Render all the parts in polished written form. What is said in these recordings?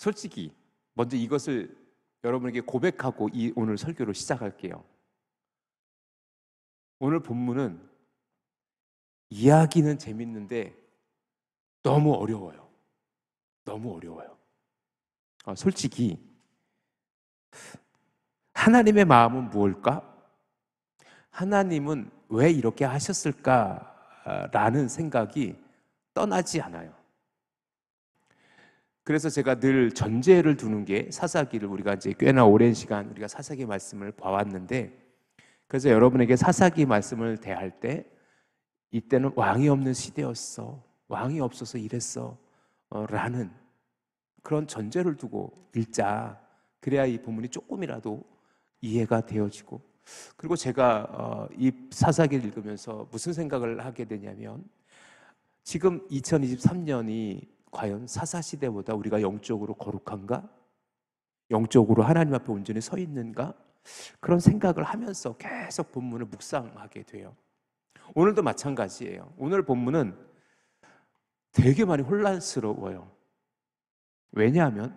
솔직히 먼저 이것을 여러분에게 고백하고 오늘 설교를 시작할게요. 오늘 본문은 이야기는 재밌는데 너무 어려워요. 너무 어려워요. 솔직히 하나님의 마음은 무엇일까? 하나님은 왜 이렇게 하셨을까라는 생각이 떠나지 않아요. 그래서 제가 늘 전제를 두는 게 사사기를 우리가 이제 꽤나 오랜 시간 우리가 사사기 말씀을 봐왔는데, 그래서 여러분에게 사사기 말씀을 대할 때 이때는 왕이 없는 시대였어, 왕이 없어서 이랬어 라는 그런 전제를 두고 읽자. 그래야 이 본문이 조금이라도 이해가 되어지고, 그리고 제가 이 사사기를 읽으면서 무슨 생각을 하게 되냐면, 지금 2023년이 과연 사사시대보다 우리가 영적으로 거룩한가? 영적으로 하나님 앞에 온전히 서 있는가? 그런 생각을 하면서 계속 본문을 묵상하게 돼요. 오늘도 마찬가지예요. 오늘 본문은 되게 많이 혼란스러워요. 왜냐하면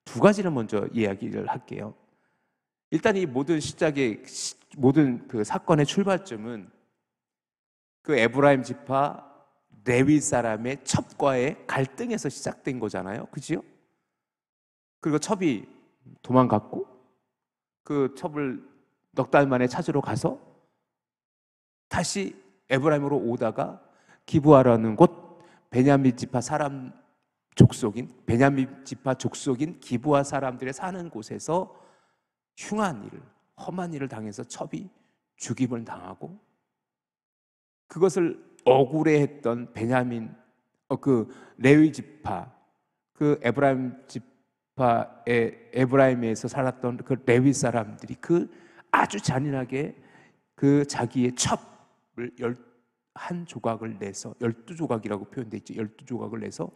두 가지를 먼저 이야기를 할게요. 일단 이 모든 모든 그 사건의 출발점은 그 에브라임 지파 레위 사람의 첩과의 갈등에서 시작된 거잖아요. 그죠? 그리고 첩이 도망갔고, 그 첩을 넉 달 만에 찾으러 가서 다시 에브라임으로 오다가 기브아라는 곳, 베냐민 지파 족속인 기브아 사람들의 사는 곳에서 험한 일을 당해서 첩이 죽임을 당하고, 그것을 억울해했던 그 레위 지파, 그 에브라임에서 살았던 그 레위 사람들이 그 아주 잔인하게 그 자기의 첩을 11조각을 내서, 12조각이라고 표현되어 있죠. 12조각을 내서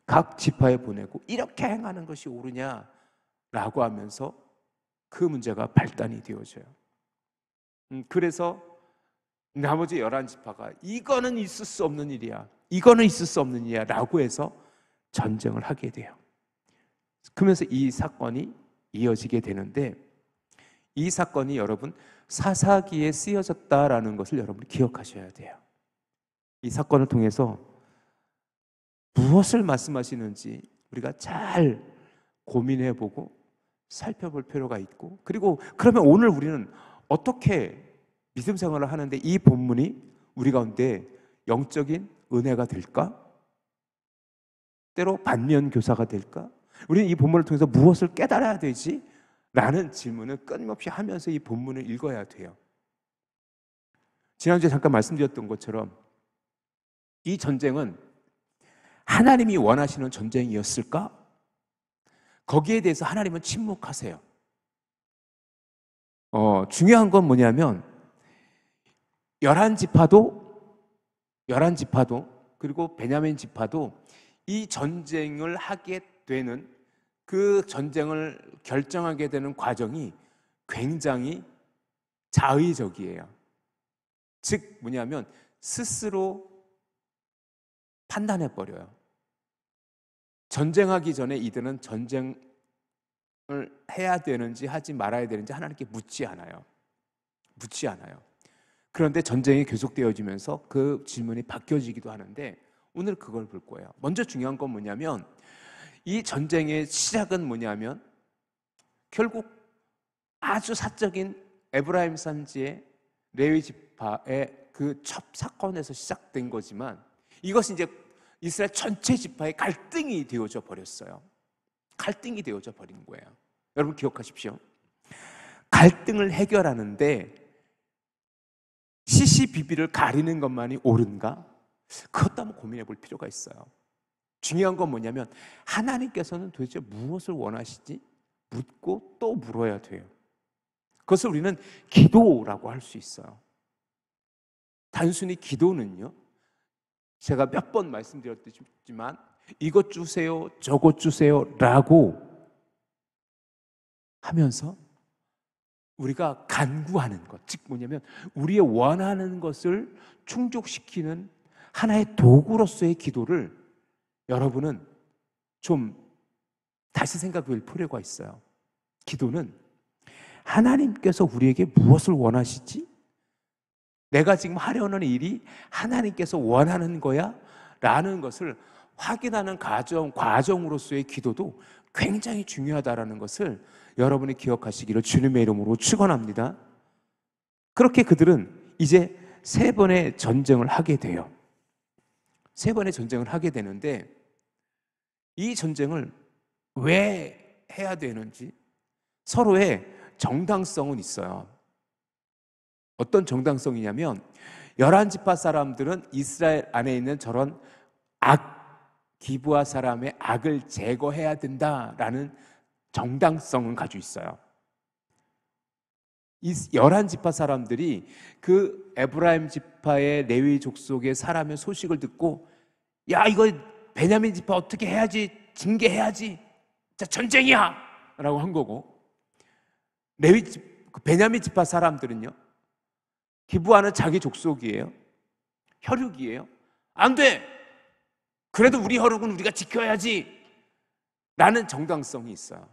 각 지파에 보내고, 이렇게 행하는 것이 옳으냐라고 하면서 그 문제가 발단이 되어져요. 그래서 나머지 11지파가 이거는 있을 수 없는 일이야, 이거는 있을 수 없는 일이야 라고 해서 전쟁을 하게 돼요. 그러면서 이 사건이 이어지게 되는데, 이 사건이 여러분 사사기에 쓰여졌다라는 것을 여러분이 기억하셔야 돼요. 이 사건을 통해서 무엇을 말씀하시는지 우리가 잘 고민해보고 살펴볼 필요가 있고, 그리고 그러면 오늘 우리는 어떻게 믿음 생활을 하는데 이 본문이 우리 가운데 영적인 은혜가 될까? 때로 반면교사가 될까? 우리는 이 본문을 통해서 무엇을 깨달아야 되지? 라는 질문을 끊임없이 하면서 이 본문을 읽어야 돼요. 지난주에 잠깐 말씀드렸던 것처럼 이 전쟁은 하나님이 원하시는 전쟁이었을까? 거기에 대해서 하나님은 침묵하세요. 중요한 건 뭐냐면 11지파도 그리고 베냐민 지파도 이 전쟁을 하게 되는, 그 전쟁을 결정하게 되는 과정이 굉장히 자의적이에요. 즉 뭐냐면 스스로 판단해버려요. 전쟁하기 전에 이들은 전쟁을 해야 되는지 하지 말아야 되는지 하나님께 묻지 않아요. 그런데 전쟁이 계속되어지면서 그 질문이 바뀌어지기도 하는데, 오늘 그걸 볼 거예요. 먼저 중요한 건 뭐냐면, 이 전쟁의 시작은 뭐냐면 결국 아주 사적인 에브라임 산지의 레위 지파의 그 첩 사건에서 시작된 거지만, 이것이 이제 이스라엘 전체 지파의 갈등이 되어져 버렸어요. 갈등이 되어져 버린 거예요. 여러분 기억하십시오. 갈등을 해결하는데 시시비비를 가리는 것만이 옳은가? 그것도 한번 고민해 볼 필요가 있어요. 중요한 건 뭐냐면 하나님께서는 도대체 무엇을 원하시지? 묻고 또 물어야 돼요. 그것을 우리는 기도라고 할 수 있어요. 단순히 기도는요, 제가 몇 번 말씀드렸지만 이것 주세요, 저것 주세요 라고 하면서 우리가 간구하는 것, 즉 뭐냐면 우리의 원하는 것을 충족시키는 하나의 도구로서의 기도를 여러분은 좀 다시 생각해 볼 필요가 있어요. 기도는 하나님께서 우리에게 무엇을 원하시지? 내가 지금 하려는 일이 하나님께서 원하는 거야? 라는 것을 확인하는 과정으로서의 기도도 굉장히 중요하다는 것을 여러분이 기억하시기를 주님의 이름으로 축원합니다. 그렇게 그들은 이제 3번의 전쟁을 하게 돼요. 3번의 전쟁을 하게 되는데, 이 전쟁을 왜 해야 되는지 서로의 정당성은 있어요. 어떤 정당성이냐면 11지파 사람들은 이스라엘 안에 있는 저런 기브아 사람의 악을 제거해야 된다라는 정당성을 가지고 있어요. 이 11지파 사람들이 그 에브라임 지파의 레위 족속의 사람의 소식을 듣고, 야, 이거 베냐민 지파 어떻게 해야지, 징계해야지, 자, 전쟁이야 라고 한 거고, 베냐민 지파 사람들은요, 기브아는 자기 족속이에요, 혈육이에요, 안 돼, 그래도 우리 혈육은 우리가 지켜야지 라는 정당성이 있어요.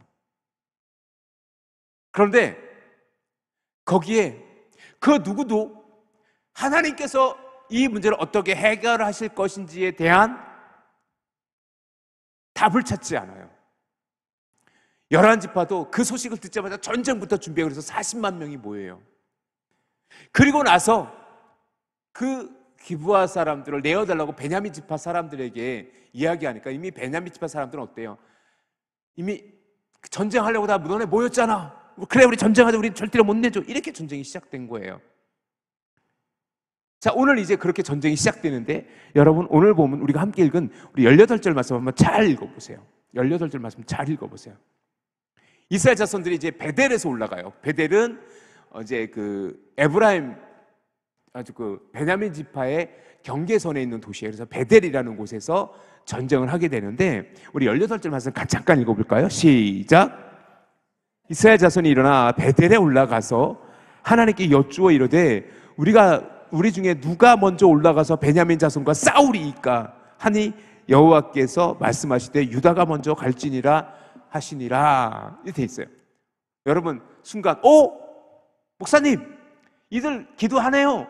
그런데 거기에 그 누구도 하나님께서 이 문제를 어떻게 해결하실 것인지에 대한 답을 찾지 않아요. 11지파도 그 소식을 듣자마자 전쟁부터 준비하고 그래서 40만 명이 모여요. 그리고 나서 그 기브아 사람들을 내어달라고 베냐민 지파 사람들에게 이야기하니까, 이미 베냐민 지파 사람들은 어때요? 이미 전쟁하려고 다 너네 모였잖아, 그래 우리 전쟁하자, 우리 절대로 못 내줘, 이렇게 전쟁이 시작된 거예요. 자, 오늘 이제 그렇게 전쟁이 시작되는데, 여러분 오늘 보면 우리가 함께 읽은 우리 18절 말씀 한번 잘 읽어보세요. 18절 말씀 잘 읽어보세요. 이스라엘 자손들이 이제 베델에서 올라가요. 베델은 이제 그 에브라임, 아주 그 베냐민 지파의 경계선에 있는 도시예요. 그래서 베델이라는 곳에서 전쟁을 하게 되는데, 우리 18절 말씀 잠깐 읽어볼까요? 시작. 이스라엘 자손이 일어나 베델에 올라가서 하나님께 여쭈어 이르되, 우리 중에 누가 먼저 올라가서 베냐민 자손과 싸우리이까 하니 여호와께서 말씀하시되 유다가 먼저 갈지니라 하시니라. 이렇게 돼 있어요. 여러분 순간 목사님 이들 기도하네요,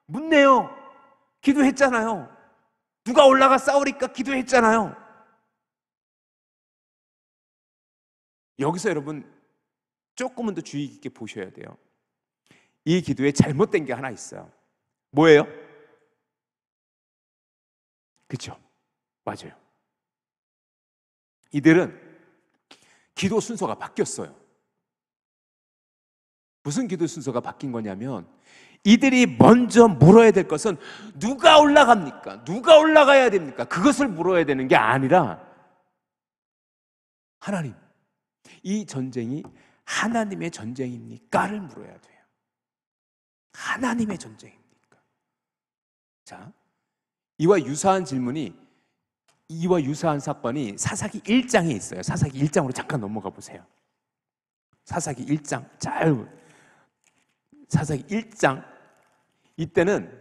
묻네요, 기도했잖아요, 누가 올라가 싸우리까 기도했잖아요. 여기서 여러분 조금은 더 주의 깊게 보셔야 돼요. 이 기도에 잘못된 게 하나 있어요. 뭐예요? 그렇죠? 맞아요. 이들은 기도 순서가 바뀌었어요. 무슨 기도 순서가 바뀐 거냐면, 이들이 먼저 물어야 될 것은 누가 올라갑니까? 누가 올라가야 됩니까? 그것을 물어야 되는 게 아니라, 하나님, 이 전쟁이 하나님의 전쟁입니까?를 물어야 돼요. 하나님의 전쟁입니까? 자, 이와 유사한 사건이 사사기 1장에 있어요. 사사기 1장으로 잠깐 넘어가 보세요. 사사기 1장, 사사기 1장. 이때는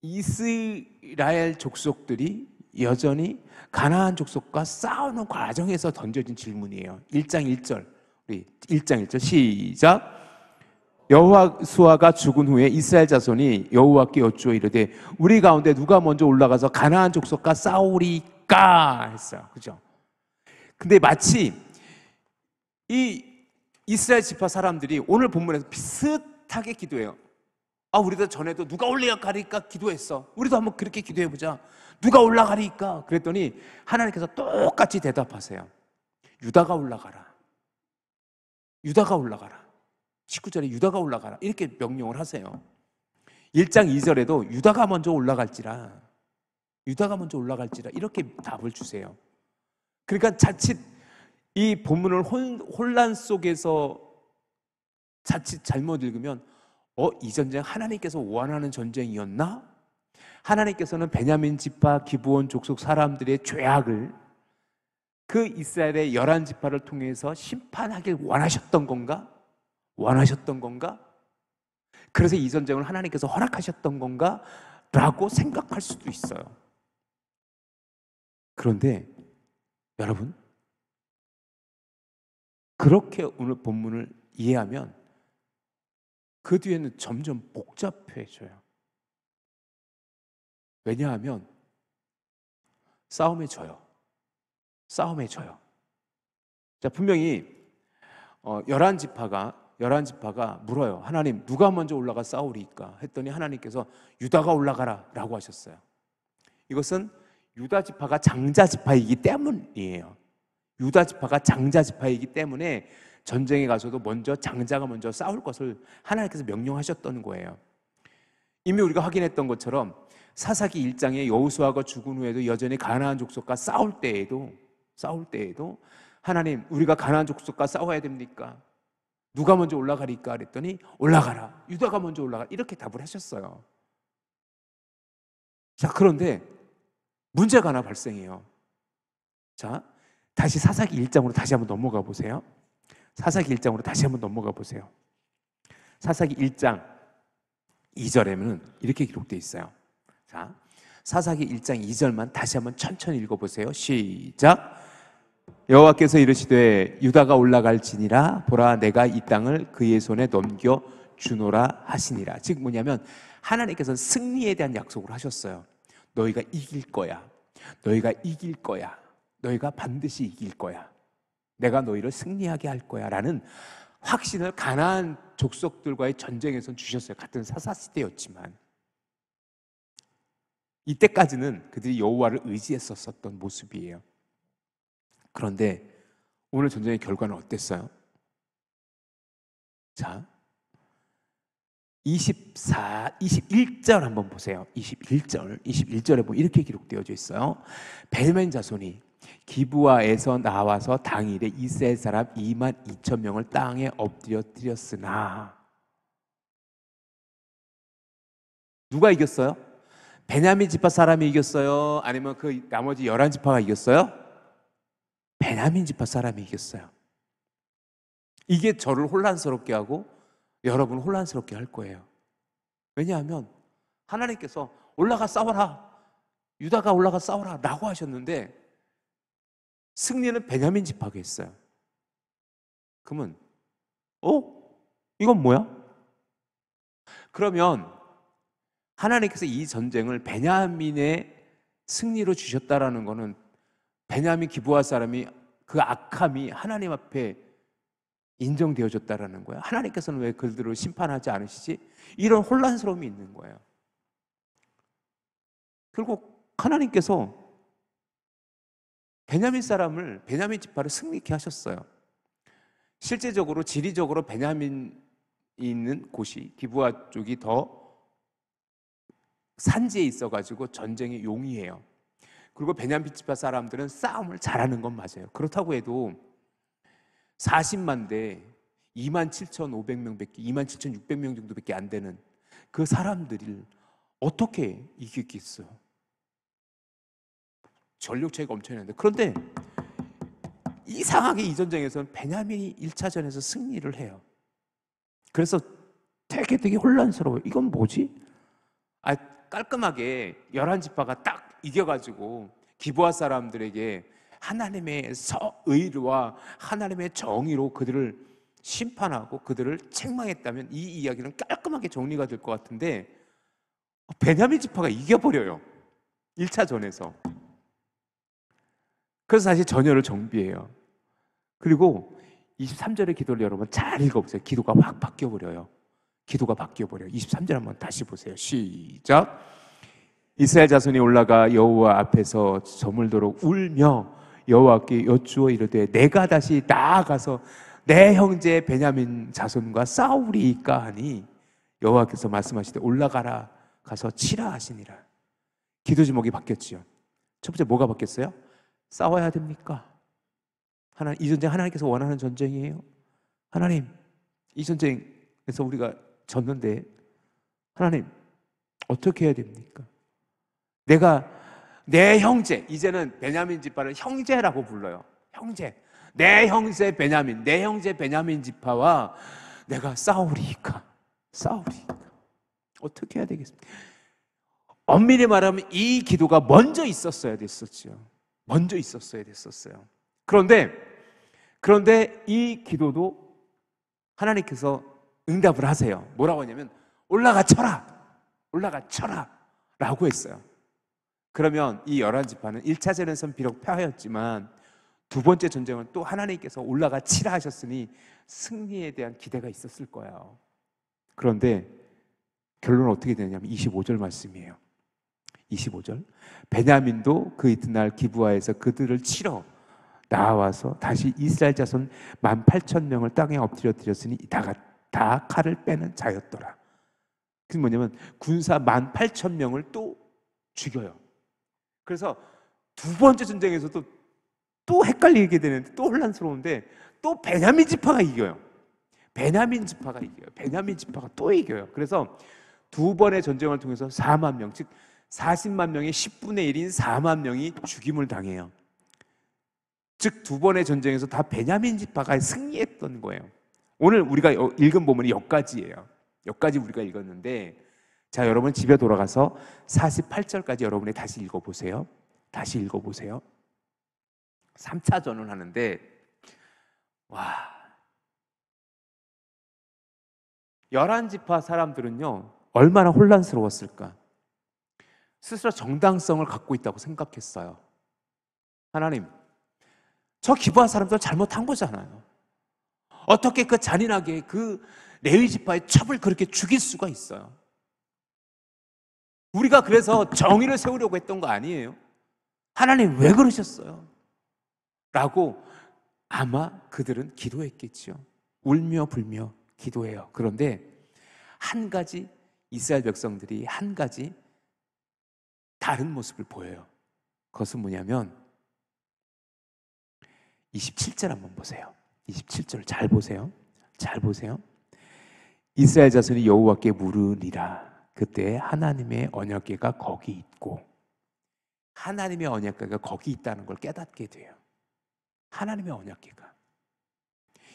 이스라엘 족속들이 여전히 가나안 족속과 싸우는 과정에서 던져진 질문이에요. 1장 1절. 우리 1장 1절 시작. 여호수아가 죽은 후에 이스라엘 자손이 여호와께 여쭈어 이르되 우리 가운데 누가 먼저 올라가서 가나안 족속과 싸우리까 했어요. 그죠? 근데 마치 이 이스라엘 지파 사람들이 오늘 본문에서 비슷하게 기도해요. 우리도 전에도 누가 올라가리까 기도했어, 우리도 한번 그렇게 기도해보자, 누가 올라가리까. 그랬더니 하나님께서 똑같이 대답하세요. 유다가 올라가라, 유다가 올라가라. 19절에 유다가 올라가라 이렇게 명령을 하세요. 1장 2절에도 유다가 먼저 올라갈지라 이렇게 답을 주세요. 그러니까 자칫 이 본문을 혼란 속에서 자칫 잘못 읽으면 이 전쟁 하나님께서 원하는 전쟁이었나? 하나님께서는 베냐민 지파 기브온 족속 사람들의 죄악을 그 이스라엘의 11지파를 통해서 심판하길 원하셨던 건가? 그래서 이 전쟁을 하나님께서 허락하셨던 건가? 라고 생각할 수도 있어요. 그런데 여러분, 그렇게 오늘 본문을 이해하면 그 뒤에는 점점 복잡해져요. 왜냐하면 싸움에 져요. 싸움에 져요. 자, 분명히 11지파가 물어요. 하나님, 누가 먼저 올라가 싸우리까? 했더니 하나님께서 유다가 올라가라 라고 하셨어요. 이것은 유다 지파가 장자 지파이기 때문이에요. 유다 지파가 장자 지파이기 때문에 전쟁에 가서도 장자가 먼저 싸울 것을 하나님께서 명령하셨던 거예요. 이미 우리가 확인했던 것처럼 사사기 1장에 여호수아가 죽은 후에도 여전히 가나안 족속과 싸울 때에도 하나님, 우리가 가나안 족속과 싸워야 됩니까? 누가 먼저 올라가리까? 그랬더니 올라가라, 유다가 먼저 올라가라, 이렇게 답을 하셨어요. 자, 그런데 문제가 하나 발생해요. 자, 다시 사사기 1장으로 다시 한번 넘어가 보세요. 사사기 1장으로 다시 한번 넘어가 보세요. 사사기 1장 2절에는 이렇게 기록되어 있어요. 자, 사사기 1장 2절만 다시 한번 천천히 읽어보세요. 시작. 여호와께서 이르시되 유다가 올라갈지니라, 보라 내가 이 땅을 그의 손에 넘겨 주노라 하시니라. 즉 뭐냐면 하나님께서는 승리에 대한 약속을 하셨어요. 너희가 이길 거야. 너희가 이길 거야. 너희가 반드시 이길 거야. 내가 너희를 승리하게 할 거야 라는 확신을 가나안 족속들과의 전쟁에서 주셨어요. 같은 사사시대였지만 이때까지는 그들이 여호와를 의지했었던 모습이에요. 그런데 오늘 전쟁의 결과는 어땠어요? 자, 21절 한번 보세요. 21절에 보면 이렇게 기록되어져 있어요. 베냐민 자손이 기브아에서 나와서 당일에 이스라엘 사람 22,000명을 땅에 엎드렸으나 누가 이겼어요? 베냐민 지파 사람이 이겼어요? 아니면 그 나머지 11지파가 이겼어요? 베냐민 지파 사람이 이겼어요. 이게 저를 혼란스럽게 하고 여러분을 혼란스럽게 할 거예요. 왜냐하면 하나님께서 올라가 싸워라, 유다가 올라가 싸워라 라고 하셨는데 승리는 베냐민 지파가 했어요. 그러면 이건 뭐야? 그러면 하나님께서 이 전쟁을 베냐민의 승리로 주셨다라는 것은 베냐민 기브아 사람이 그 악함이 하나님 앞에 인정되어졌다라는 거예요. 하나님께서는 왜 그들을 심판하지 않으시지? 이런 혼란스러움이 있는 거예요. 결국 하나님께서 베냐민 지파를 승리케 하셨어요. 실제적으로 지리적으로 베냐민이 있는 곳이 기브아 쪽이 더 산지에 있어가지고 전쟁의 용이에요. 그리고 베냐민 지파 사람들은 싸움을 잘하는 건 맞아요. 그렇다고 해도 40만 대 27,500명밖에 27,600명 정도밖에 안 되는 그 사람들을 어떻게 이기겠어요? 전력 차이가 엄청나는데, 그런데 이상하게 이 전쟁에서는 베냐민이 1차전에서 승리를 해요. 그래서 되게 혼란스러워요. 이건 뭐지? 깔끔하게 11지파가 딱 이겨가지고 기브아 사람들에게 하나님의 의와 하나님의 정의로 그들을 심판하고 그들을 책망했다면 이 이야기는 깔끔하게 정리가 될 것 같은데 베냐민 지파가 이겨버려요. 1차전에서. 그래서 다시 전열을 정비해요. 그리고 23절의 기도를 여러분 잘 읽어보세요. 기도가 확 바뀌어버려요. 23절 한번 다시 보세요. 시작. 이스라엘 자손이 올라가 여호와 앞에서 저물도록 울며 여호와께 여쭈어 이르되 내가 다시 나아가서 내 형제 베냐민 자손과 싸우리이까 하니 여호와께서 말씀하시되 올라가라 가서 치라 하시니라. 기도 제목이 바뀌었지요. 첫 번째 뭐가 바뀌었어요? 싸워야 됩니까? 이 전쟁 하나님께서 원하는 전쟁이에요. 하나님, 이 전쟁에서 우리가 졌는데 하나님 어떻게 해야 됩니까? 내가 내 형제, 이제는 베냐민 지파를 형제라고 불러요. 형제, 내 형제 베냐민 지파와 내가 싸우리이까. 어떻게 해야 되겠습니까? 엄밀히 말하면 이 기도가 먼저 있었어야 됐었죠. 그런데 그런데 이 기도도 하나님께서 응답을 하세요. 뭐라고 하냐면 올라가 쳐라, 올라가 쳐라 라고 했어요. 그러면 이 11지파는 1차 전에선 비록 패하였지만 두 번째 전쟁은 또 하나님께서 올라가 치라 하셨으니 승리에 대한 기대가 있었을 거예요. 그런데 결론은 어떻게 되냐면 25절 말씀이에요. 25절, 베냐민도 그 이튿날 기브아에서 그들을 치러 나와서 다시 이스라엘 자손 18,000명을 땅에 엎드려 드렸으니 다 칼을 빼는 자였더라. 그게 뭐냐면 군사 18,000명을 또 죽여요. 그래서 두 번째 전쟁에서도 또 헷갈리게 되는데, 또 혼란스러운데, 또 베냐민 지파가 이겨요. 베냐민 지파가 이겨요. 베냐민 지파가 또 이겨요. 그래서 두 번의 전쟁을 통해서 4만 명, 즉 40만 명의 10분의 1인 4만 명이 죽임을 당해요. 즉 두 번의 전쟁에서 다 베냐민 지파가 승리했던 거예요. 오늘 우리가 읽은 본문이 여기까지예요. 여기까지 우리가 읽었는데, 자, 여러분 집에 돌아가서 48절까지 여러분이 다시 읽어보세요. 다시 읽어보세요. 3차 전을 와, 11지파 사람들은요 얼마나 혼란스러웠을까. 스스로 정당성을 갖고 있다고 생각했어요. 하나님, 저 기브아 사람들 잘못한 거잖아요. 어떻게 그 잔인하게 그 레위 지파의 첩을 그렇게 죽일 수가 있어요? 우리가 그래서 정의를 세우려고 했던 거 아니에요? 하나님 왜 그러셨어요? 라고 아마 그들은 기도했겠죠. 울며 불며 기도해요. 그런데 한 가지, 이스라엘 백성들이 한 가지 다른 모습을 보여요. 그것은 뭐냐면 27절 한번 보세요. 27절 잘 보세요. 잘 보세요. 이스라엘 자손이 여호와께 물으리라. 그때 하나님의 언약궤가 거기 있고, 하나님의 언약궤가 거기 있다는 걸 깨닫게 돼요. 하나님의 언약궤가.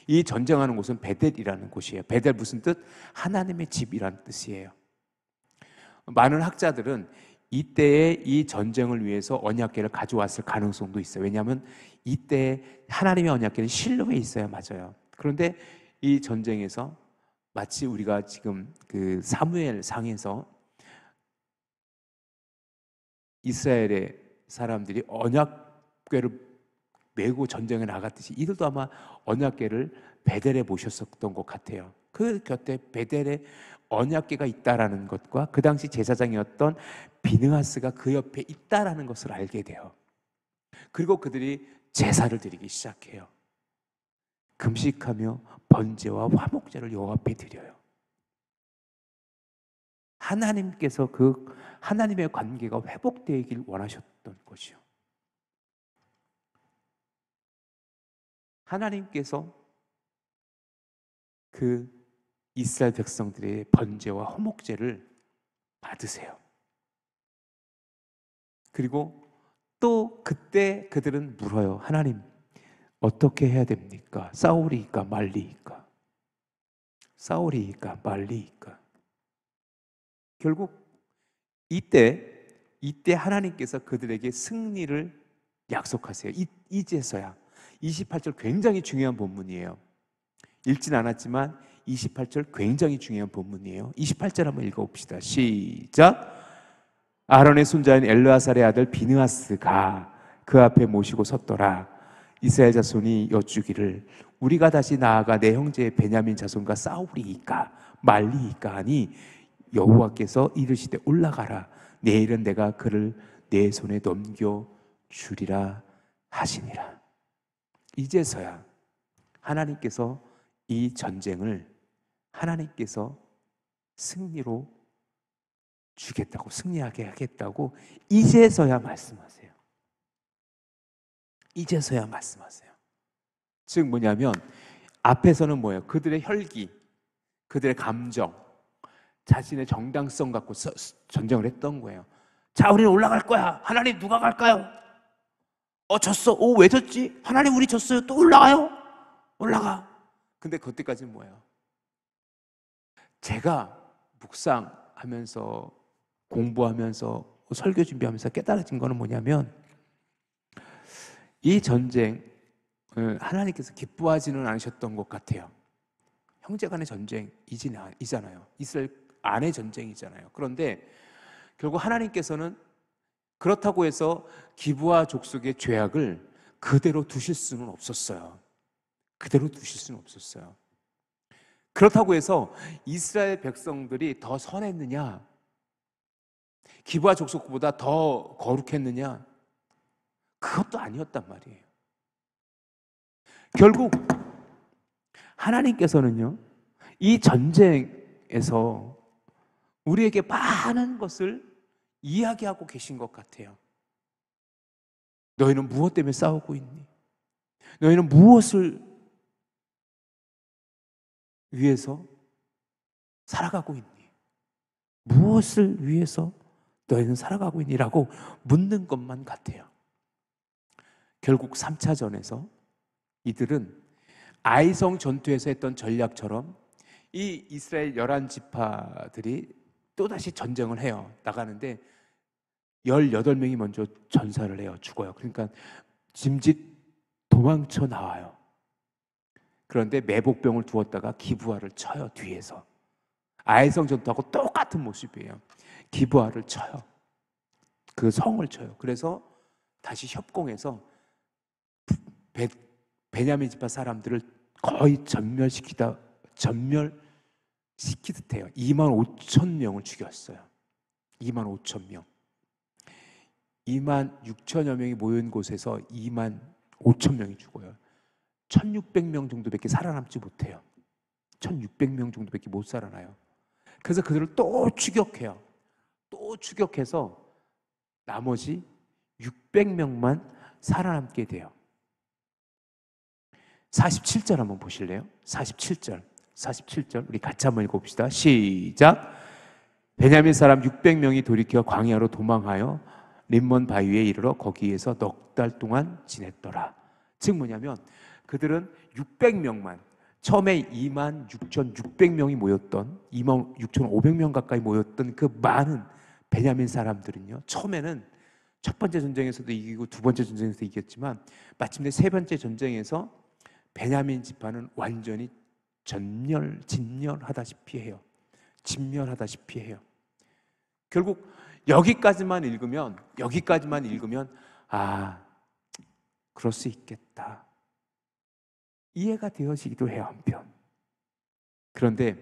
이 전쟁하는 곳은 베델이라는 곳이에요. 베델 무슨 뜻? 하나님의 집이라는 뜻이에요. 많은 학자들은 이때에 이 전쟁을 위해서 언약궤를 가져왔을 가능성도 있어요. 왜냐하면 이때 하나님의 언약궤는 실로에 있어야 맞아요. 그런데 이 전쟁에서 마치 우리가 지금 그 사무엘 상에서 이스라엘의 사람들이 언약궤를 메고 전쟁에 나갔듯이 이들도 아마 언약궤를 베델에 모셨었던 것 같아요. 그 곁에 베델에 언약궤가 있다라는 것과 그 당시 제사장이었던 비느하스가 그 옆에 있다라는 것을 알게 돼요. 그리고 그들이 제사를 드리기 시작해요. 금식하며 번제와 화목제를 여호와 앞에 드려요. 하나님께서 그 하나님의 관계가 회복되길 원하셨던 것이요. 하나님께서 그 이스라엘 백성들의 번제와 화목제를 받으세요. 그리고 또 그때 그들은 물어요. 하나님, 어떻게 해야 됩니까? 싸우리이까 말리이까? 싸우리이까 말리이까? 결국 이때 하나님께서 그들에게 승리를 약속하세요. 이제서야. 28절 굉장히 중요한 본문이에요. 읽진 않았지만 28절 굉장히 중요한 본문이에요. 28절 한번 읽어봅시다. 시작. 아론의 손자인 엘르아살의 아들 비느하스가 그 앞에 모시고 섰더라. 이스라엘 자손이 여쭈기를 우리가 다시 나아가 내 형제 베냐민 자손과 싸우리이까 말리이까 하니 여호와께서 이르시되 올라가라. 내일은 내가 그를 내 손에 넘겨 주리라 하시니라. 이제서야 하나님께서 이 전쟁을 하나님께서 승리로 주겠다고, 승리하게 하겠다고 이제서야 말씀하세요. 이제서야 말씀하세요. 즉 뭐냐면 앞에서는 뭐예요? 그들의 혈기, 그들의 감정, 자신의 정당성 갖고 전쟁을 했던 거예요. 자, 우리는 올라갈 거야. 하나님 누가 갈까요? 졌어. 왜 졌지? 하나님 우리 졌어요. 또 올라가요? 올라가. 근데 그때까지는 뭐예요? 제가 묵상하면서 공부하면서 설교 준비하면서 깨달아진 거는 뭐냐면 이 전쟁, 하나님께서 기뻐하지는 않으셨던 것 같아요. 형제 간의 전쟁이잖아요. 이스라엘 안의 전쟁이잖아요. 그런데 결국 하나님께서는 그렇다고 해서 기브아 족속의 죄악을 그대로 두실 수는 없었어요. 그대로 두실 수는 없었어요. 그렇다고 해서 이스라엘 백성들이 더 선했느냐, 기브아 족속보다 더 거룩했느냐, 그것도 아니었단 말이에요. 결국 하나님께서는요, 이 전쟁에서 우리에게 많은 것을 이야기하고 계신 것 같아요. 너희는 무엇 때문에 싸우고 있니? 너희는 무엇을 위해서 살아가고 있니? 무엇을 위해서 너희는 살아가고 있니? 라고 묻는 것만 같아요. 결국 3차전에서 이들은 아이성 전투에서 했던 전략처럼 이 이스라엘 11지파들이 또다시 전쟁을 해요. 나가는데 18명이 먼저 전사를 해요. 죽어요. 그러니까 짐짓 도망쳐 나와요. 그런데 매복병을 두었다가 기브아를 쳐요. 뒤에서. 아이성 전투하고 똑같은 모습이에요. 기브아를 쳐요. 그 성을 쳐요. 그래서 다시 협공해서 베냐민 지파 사람들을 거의 전멸시키듯 해요. 25,000명을 죽였어요. 25,000명. 26,000여 명이 모인 곳에서 25,000명이 죽어요. 1,600명 정도밖에 살아남지 못해요. 1,600명 정도밖에 못 살아나요. 그래서 그들을 또 추격해요. 또 추격해서 나머지 600명만 살아남게 돼요. 47절 한번 보실래요? 47절 우리 같이 한번 읽어봅시다. 시작. 베냐민 사람 600명이 돌이켜 광야로 도망하여 림몬 바위에 이르러 거기에서 넉 달 동안 지냈더라. 즉 뭐냐면 그들은 600명만, 처음에 26,600명이 모였던 26,500명 가까이 모였던 그 많은 베냐민 사람들은요, 처음에는 첫 번째 전쟁에서도 이기고 두 번째 전쟁에서 이겼지만 마침내 세 번째 전쟁에서 베냐민 지파는 완전히 진멸하다시피 해요. 진멸하다시피 해요. 결국 여기까지만 읽으면 그럴 수 있겠다, 이해가 되어지기도 해요. 한편 그런데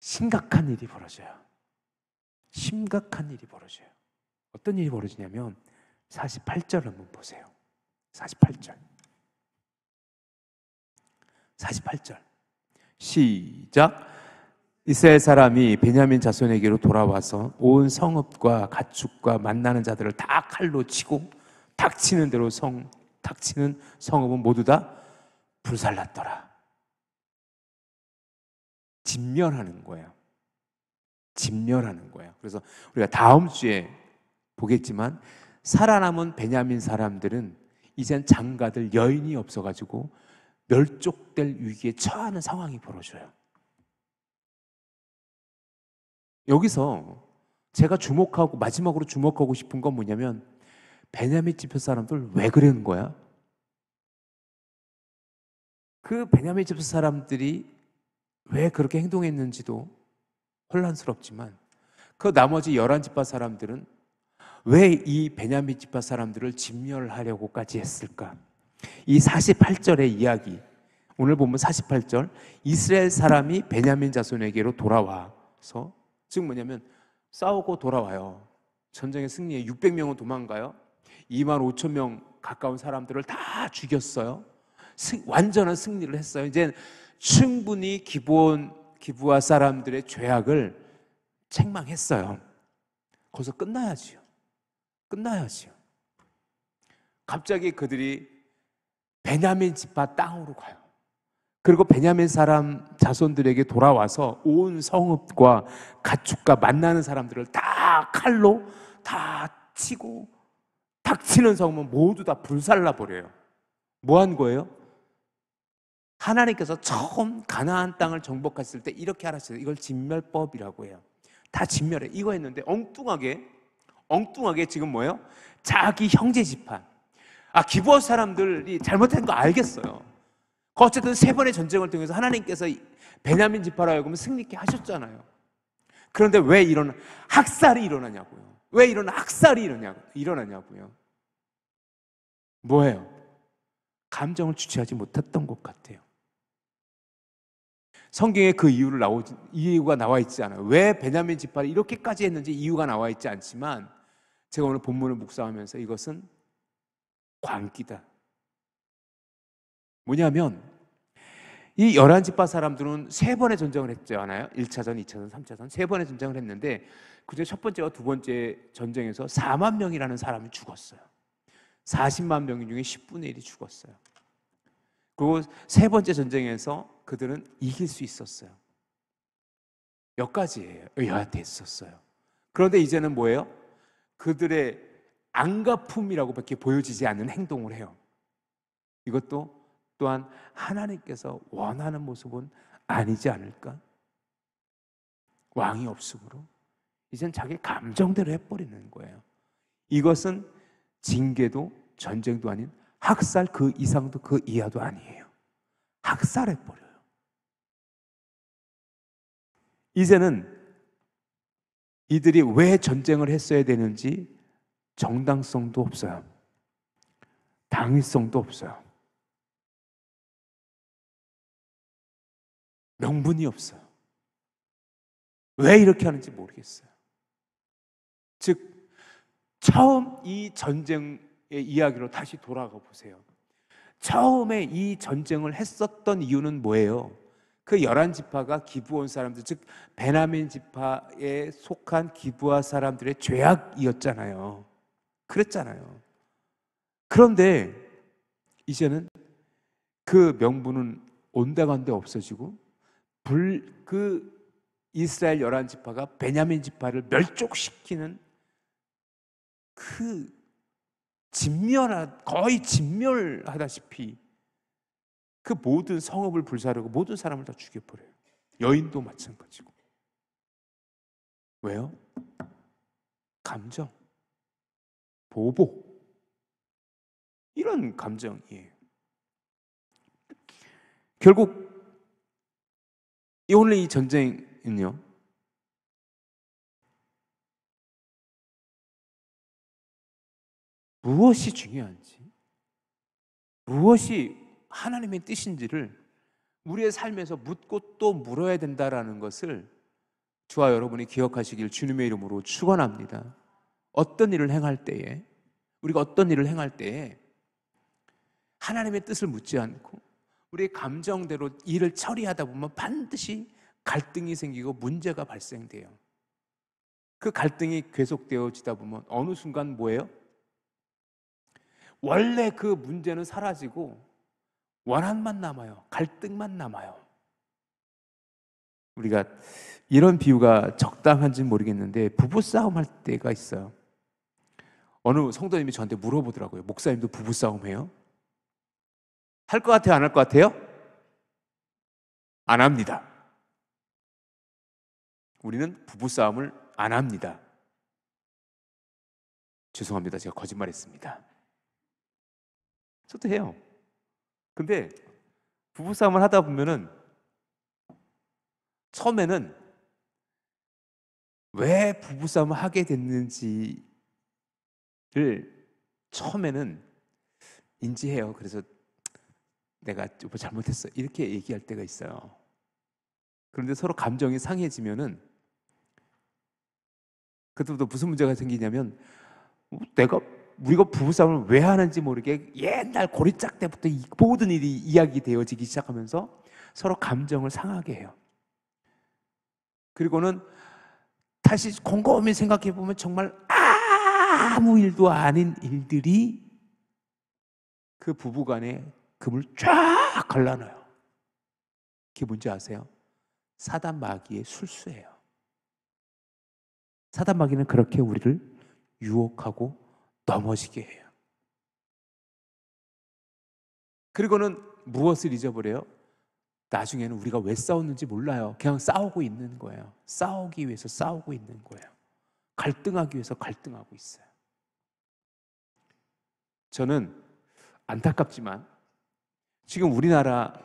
심각한 일이 벌어져요. 어떤 일이 벌어지냐면 48절 한번 보세요. 48절 시작. 이스라엘 사람이 베냐민 자손에게로 돌아와서 온 성읍과 가축과 만나는 자들을 다 칼로 치고 닥치는 성읍은 모두 다 불살랐더라. 진멸하는 거예요. 그래서 우리가 다음 주에 보겠지만 살아남은 베냐민 사람들은 이젠 장가들 여인이 없어가지고 멸족될 위기에 처하는 상황이 벌어져요. 여기서 제가 마지막으로 주목하고 싶은 건 뭐냐면, 베냐민 지파 사람들 왜 그러는 거야? 그 베냐민 지파 사람들이 왜 그렇게 행동했는지도 혼란스럽지만, 그 나머지 11지파 사람들은 왜 이 베냐민 지파 사람들을 진멸하려고까지 했을까? 이 48절의 이야기, 오늘 보면 48절, 이스라엘 사람이 베냐민 자손에게로 돌아와서, 즉 뭐냐면 싸우고 돌아와요. 전쟁에 승리해. 600명은 도망가요. 25,000명 가까운 사람들을 다 죽였어요. 완전한 승리를 했어요. 이제 충분히 기브아 사람들의 죄악을 책망했어요. 거기서 끝나야지요. 갑자기 그들이 베냐민 지파 땅으로 가요. 그리고 베냐민 사람 자손들에게 돌아와서 온 성읍과 가축과 만나는 사람들을 다 칼로 다 치고, 닥치는 성읍은 모두 다 불살라버려요. 뭐 한 거예요? 하나님께서 처음 가나안 땅을 정복했을 때 이렇게 하셨어요. 이걸 진멸법이라고 해요. 다 진멸해. 이거 했는데 엉뚱하게 지금 뭐예요? 자기 형제 지파, 기브온 사람들이 잘못한 거 알겠어요. 어쨌든 세 번의 전쟁을 통해서 하나님께서 베냐민 지파로 하여금 승리케 하셨잖아요. 그런데 왜 이런 학살이 일어나냐고요. 왜 이런 학살이 일어나냐고요. 뭐예요? 감정을 주체하지 못했던 것 같아요. 성경에 그 이유가 나와 있지 않아요. 왜 베냐민 지파를 이렇게까지 했는지 이유가 나와 있지 않지만 제가 오늘 본문을 묵상하면서 이것은 광기다. 뭐냐면 이 11지파 사람들은 세 번의 전쟁을 했잖아요. 1차전, 2차전, 3차전 세 번의 전쟁을 했는데 그중에 첫 번째와 두 번째 전쟁에서 4만 명이라는 사람이 죽었어요. 40만 명 중에 10분의 1이 죽었어요. 그리고 세 번째 전쟁에서 그들은 이길 수 있었어요. 여기까지예요. 여하됐었어요. 그런데 이제는 뭐예요? 그들의 안가품이라고밖에 보여지지 않는 행동을 해요. 이것도 또한 하나님께서 원하는 모습은 아니지 않을까? 왕이 없으므로 이젠 자기 감정대로 해버리는 거예요. 이것은 징계도 전쟁도 아닌 학살 그 이상도 그 이하도 아니에요. 학살해버려요. 이제는 이들이 왜 전쟁을 했어야 되는지 정당성도 없어요. 당위성도 없어요. 명분이 없어요. 왜 이렇게 하는지 모르겠어요. 즉 처음 이 전쟁의 이야기로 다시 돌아가 보세요. 처음에 이 전쟁을 했었던 이유는 뭐예요? 그 11지파가 기브온 사람들, 즉 베냐민 지파에 속한 기브아 사람들의 죄악이었잖아요. 그랬잖아요. 그런데 이제는 그 명분은 온데간데 없어지고 그 이스라엘 11지파가 베냐민 지파를 멸족시키는 그 거의 진멸하다시피 그 모든 성읍을 불사르고 모든 사람을 다 죽여버려요. 여인도 마찬가지고. 왜요? 감정, 보복, 이런 감정이에요. 결국 오늘 이 전쟁은요, 무엇이 중요한지, 무엇이 하나님의 뜻인지를 우리의 삶에서 묻고 또 물어야 된다라는 것을 저와 여러분이 기억하시길 주님의 이름으로 축원합니다. 우리가 어떤 일을 행할 때에 하나님의 뜻을 묻지 않고 우리의 감정대로 일을 처리하다 보면 반드시 갈등이 생기고 문제가 발생돼요. 그 갈등이 계속되어지다 보면 어느 순간 뭐예요? 원래 그 문제는 사라지고 원한만 남아요. 갈등만 남아요. 우리가 이런 비유가 적당한지는 모르겠는데 부부싸움 할 때가 있어요. 어느 성도님이 저한테 물어보더라고요. 목사님도 부부싸움 해요? 할 것 같아요? 안 할 것 같아요? 안 합니다. 우리는 부부싸움을 안 합니다. 죄송합니다. 제가 거짓말했습니다. 저도 해요. 근데 부부싸움을 하다 보면은 처음에는 왜 부부싸움을 하게 됐는지를 처음에는 인지해요. 그래서 내가 오빠 잘못했어 이렇게 얘기할 때가 있어요. 그런데 서로 감정이 상해지면은 그때부터 무슨 문제가 생기냐면 우리가 부부싸움을 왜 하는지 모르게 옛날 고리짝 때부터 이 모든 일이 이야기되어지기 시작하면서 서로 감정을 상하게 해요. 그리고는 다시 곰곰이 생각해 보면 정말 아무 일도 아닌 일들이 그 부부간의 금을 쫙 갈라놔요. 그게 뭔지 아세요? 사단 마귀의 술수예요. 사단 마귀는 그렇게 우리를 유혹하고 넘어지게 해요. 그리고는 무엇을 잊어버려요? 나중에는 우리가 왜 싸웠는지 몰라요. 그냥 싸우고 있는 거예요. 싸우기 위해서 싸우고 있는 거예요. 갈등하기 위해서 갈등하고 있어요. 저는 안타깝지만 지금 우리나라의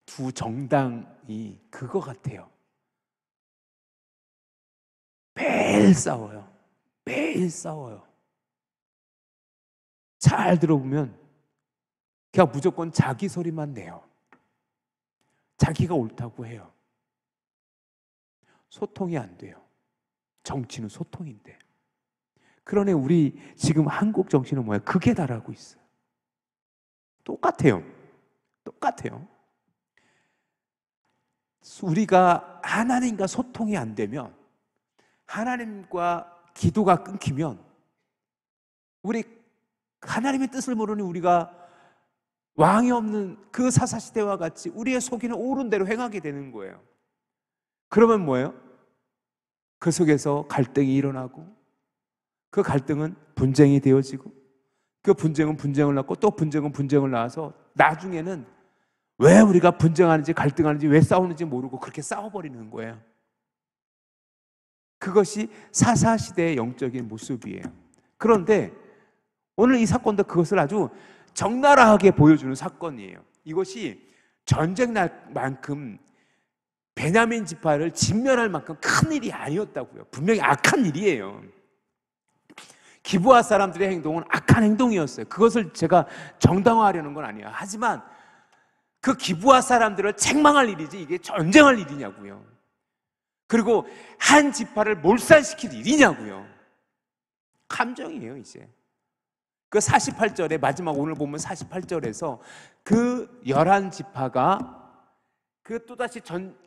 두 정당이 그거 같아요. 매일 싸워요. 매일 싸워요. 잘 들어보면 그냥 무조건 자기 소리만 내요. 자기가 옳다고 해요. 소통이 안 돼요. 정치는 소통인데. 그러네 우리 지금 한국 정치는 뭐야? 극에 달하고 있어요. 똑같아요. 똑같아요. 우리가 하나님과 소통이 안 되면, 하나님과 기도가 끊기면, 우리 하나님의 뜻을 모르는 우리가 왕이 없는 그 사사시대와 같이 우리의 속이는 옳은 대로 행하게 되는 거예요. 그러면 뭐예요? 그 속에서 갈등이 일어나고, 그 갈등은 분쟁이 되어지고, 그 분쟁은 분쟁을 낳고, 또 분쟁은 분쟁을 낳아서 나중에는 왜 우리가 분쟁하는지 갈등하는지 왜 싸우는지 모르고 그렇게 싸워버리는 거예요. 그것이 사사시대의 영적인 모습이에요. 그런데 오늘 이 사건도 그것을 아주 적나라하게 보여주는 사건이에요. 이것이 전쟁 날만큼 베냐민 지파를 진멸할 만큼 큰 일이 아니었다고요. 분명히 악한 일이에요. 기브아 사람들의 행동은 악한 행동이었어요. 그것을 제가 정당화하려는 건 아니에요. 하지만 그 기브아 사람들을 책망할 일이지 이게 전쟁할 일이냐고요. 그리고 한 지파를 몰살시킬 일이냐고요. 감정이에요. 이제 그 48절에 마지막, 오늘 보면 48절에서 그 11지파가 그 또다시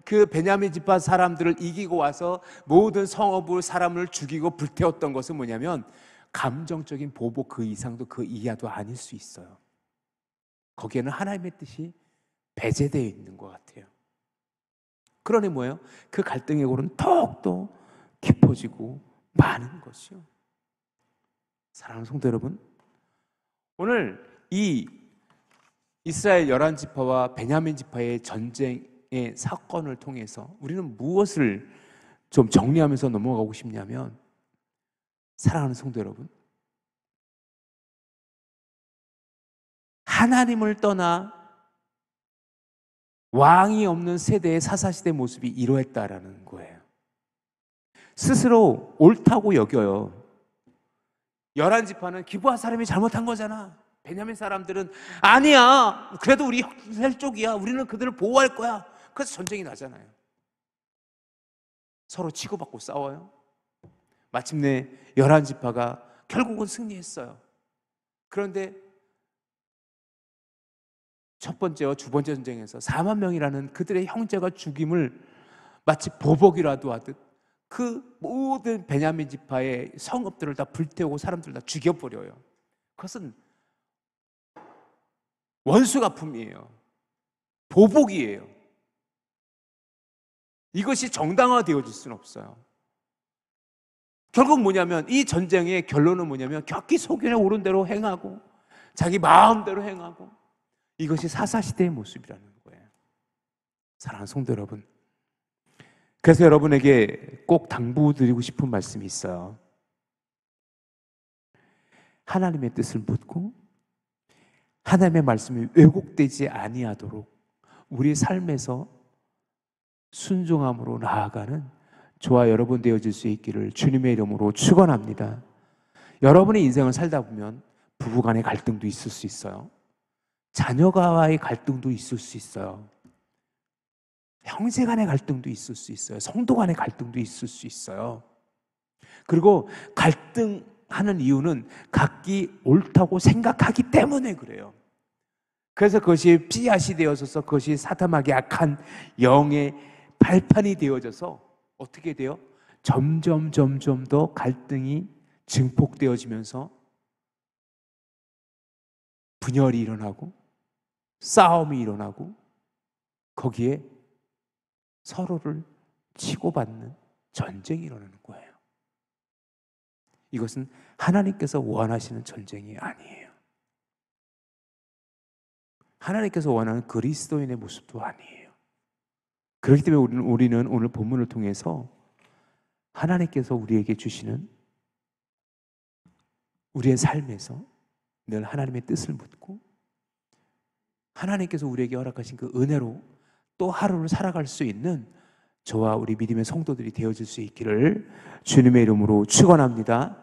그 베냐민 지파 사람들을 이기고 와서 모든 성읍을 사람을 죽이고 불태웠던 것은 뭐냐면 감정적인 보복 그 이상도 그 이하도 아닐 수 있어요. 거기에는 하나님의 뜻이 배제되어 있는 것 같아요. 그러니 뭐예요? 그 갈등의 골은 더욱더 깊어지고 많은 것이요. 사랑하는 성도 여러분, 오늘 이 이스라엘 11지파와 베냐민 지파의 전쟁의 사건을 통해서 우리는 무엇을 좀 정리하면서 넘어가고 싶냐면, 사랑하는 성도 여러분, 하나님을 떠나 왕이 없는 세대의 사사시대 모습이 이러했다라는 거예요. 스스로 옳다고 여겨요. 11지파는 기브아 사람이 잘못한 거잖아. 베냐민 사람들은 아니야, 그래도 우리 혈족이야, 우리는 그들을 보호할 거야. 그래서 전쟁이 나잖아요. 서로 치고받고 싸워요. 마침내 11지파가 결국은 승리했어요. 그런데 첫 번째와 두 번째 전쟁에서 4만 명이라는 그들의 형제가 죽임을 마치 보복이라도 하듯 그 모든 베냐민 지파의 성읍들을 다 불태우고 사람들을 다 죽여버려요. 그것은 원수갚음이에요. 보복이에요. 이것이 정당화되어질 수는 없어요. 결국 뭐냐면 이 전쟁의 결론은 뭐냐면 격히 소견에 오른 대로 행하고 자기 마음대로 행하고, 이것이 사사시대의 모습이라는 거예요. 사랑하는 성도 여러분, 그래서 여러분에게 꼭 당부드리고 싶은 말씀이 있어요. 하나님의 뜻을 묻고 하나님의 말씀이 왜곡되지 아니하도록 우리 삶에서 순종함으로 나아가는 저와 여러분 되어질 수 있기를 주님의 이름으로 축원합니다. 여러분의 인생을 살다 보면 부부간의 갈등도 있을 수 있어요. 자녀와의 갈등도 있을 수 있어요. 형제 간의 갈등도 있을 수 있어요. 성도 간의 갈등도 있을 수 있어요. 그리고 갈등하는 이유는 각기 옳다고 생각하기 때문에 그래요. 그래서 그것이 씨앗이 되어져서 그것이 사탐하게 악한 영의 발판이 되어져서 어떻게 돼요? 점점 더 갈등이 증폭되어지면서 분열이 일어나고 싸움이 일어나고 거기에 서로를 치고받는 전쟁이 일어나는 거예요. 이것은 하나님께서 원하시는 전쟁이 아니에요. 하나님께서 원하는 그리스도인의 모습도 아니에요. 그렇기 때문에 우리는 오늘 본문을 통해서 하나님께서 우리에게 주시는 우리의 삶에서 늘 하나님의 뜻을 묻고 하나님께서 우리에게 허락하신 그 은혜로 또 하루를 살아갈 수 있는 저와 우리 믿음의 성도들이 되어질 수 있기를 주님의 이름으로 축원합니다.